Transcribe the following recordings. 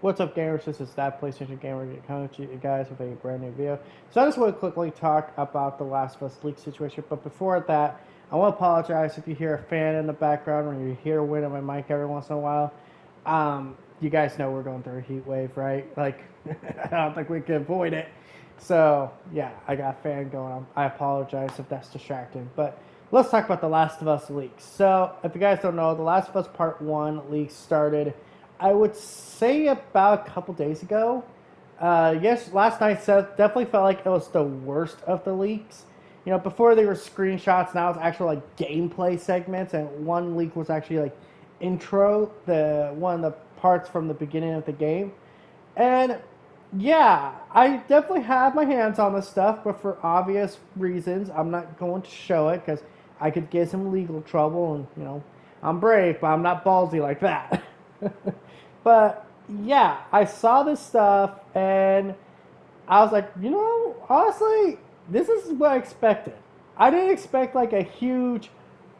What's up, gamers? This is that PlayStation Gamer coming to you guys with a brand new video. So I just want to quickly talk about the Last of Us leak situation. But before that, I want to apologize if you hear a fan in the background or you hear wind in my mic every once in a while. You guys know we're going through a heat wave, right? Like, I don't think we can avoid it. So yeah, I got a fan going on. I apologize if that's distracting. But let's talk about the Last of Us leaks. So if you guys don't know, the Last of Us Part 1 leaks started, I would say, about a couple days ago. Yes, last night definitely felt like it was the worst of the leaks. You know, before they were screenshots, now it's actual like gameplay segments, and one leak was actually like intro, the one of the parts from the beginning of the game. And yeah, I definitely have my hands on this stuff, but for obvious reasons, I'm not going to show it because I could get some legal trouble, and I'm brave, but I'm not ballsy like that. But yeah, I saw this stuff and I was like, honestly, this is what I expected. I didn't expect like a huge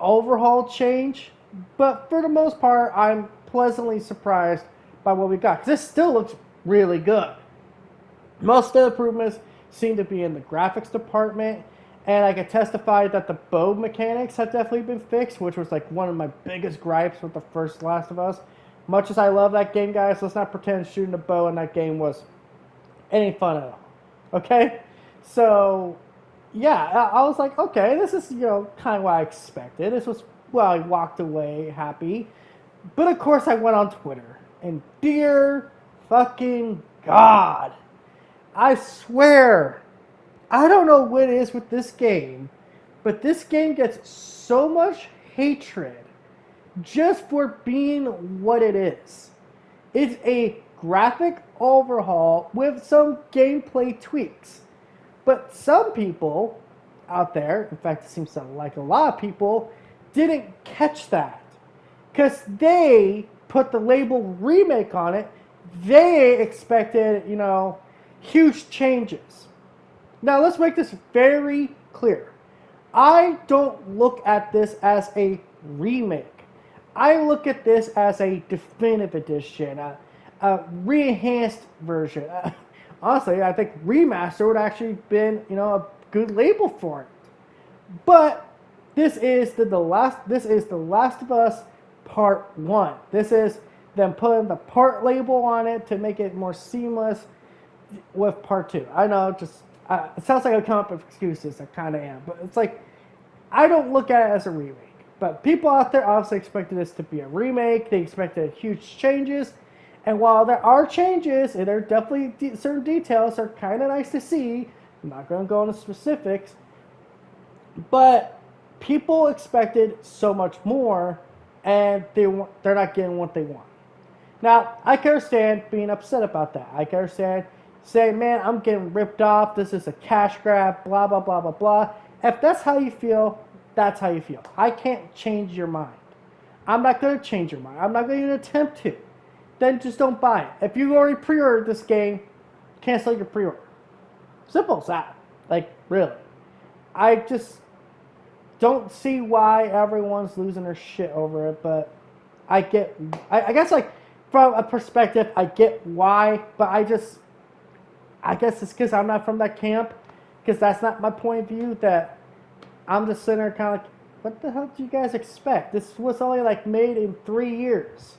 overhaul change, but for the most part, I'm pleasantly surprised by what we got. 'Cause this still looks really good. Most of the improvements seem to be in the graphics department, and I can testify that the bow mechanics have definitely been fixed, which was like one of my biggest gripes with the first Last of Us. Much as I love that game, guys, let's not pretend shooting a bow in that game was any fun at all. Okay? So, yeah, I was like, okay, this is, kind of what I expected. This was, well, I walked away happy. But of course, I went on Twitter, and dear fucking God, I swear, I don't know what it is with this game, but this game gets so much hatred just for being what it is. It's a graphic overhaul with some gameplay tweaks. But some people out there, in fact, it seems like a lot of people, didn't catch that. Because they put the label remake on it. They expected, huge changes. Now, let's make this very clear. I don't look at this as a remake. I look at this as a definitive edition, a re-enhanced version. Honestly, I think remaster would actually been, a good label for it. But this is the last. This is the Last of Us Part 1. This is them putting the part label on it to make it more seamless with Part 2. I know, it sounds like I come up with excuses. I kind of am, but it's like I don't look at it as a remake. But people out there obviously expected this to be a remake. They expected huge changes. And while there are changes, and there are definitely certain details that are kind of nice to see, I'm not going to go into specifics, but people expected so much more, and they're not getting what they want. Now, I can understand being upset about that. I can understand saying, man, I'm getting ripped off. This is a cash grab, blah, blah, blah, blah, blah. If that's how you feel, that's how you feel. I can't change your mind. I'm not going to change your mind. I'm not going to attempt to. Then just don't buy it. If you already pre-ordered this game, cancel your pre-order. Simple as that. Like, really. I just don't see why everyone's losing their shit over it, but I guess, like, from a perspective, I get why, but I guess it's because I'm not from that camp, because that's not my point of view, that I'm just sitting there kind of like, what the hell do you guys expect? This was only like made in 3 years.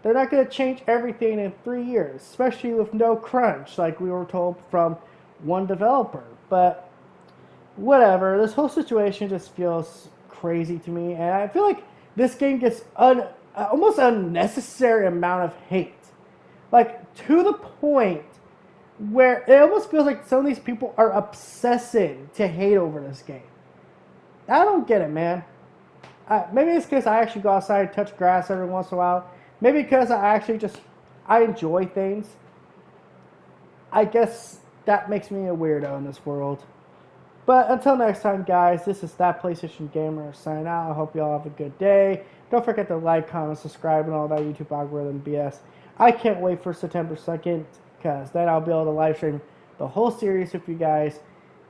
They're not going to change everything in 3 years, especially with no crunch, like we were told from one developer. But whatever, this whole situation just feels crazy to me, and I feel like this game gets almost unnecessary amount of hate. Like, to the point where it almost feels like some of these people are obsessing to hate over this game. I don't get it, man. Maybe it's because I actually go outside and touch grass every once in a while. Maybe because I enjoy things. I guess that makes me a weirdo in this world. But until next time, guys, this is That PlayStation Gamer signing out. I hope you all have a good day. Don't forget to like, comment, subscribe, and all that YouTube algorithm BS. I can't wait for September 2nd, because then I'll be able to live stream the whole series with you guys,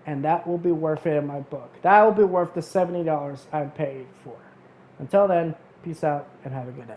and that will be worth it in my book. That will be worth the $70 I paid for. Until then, peace out, and have a good day.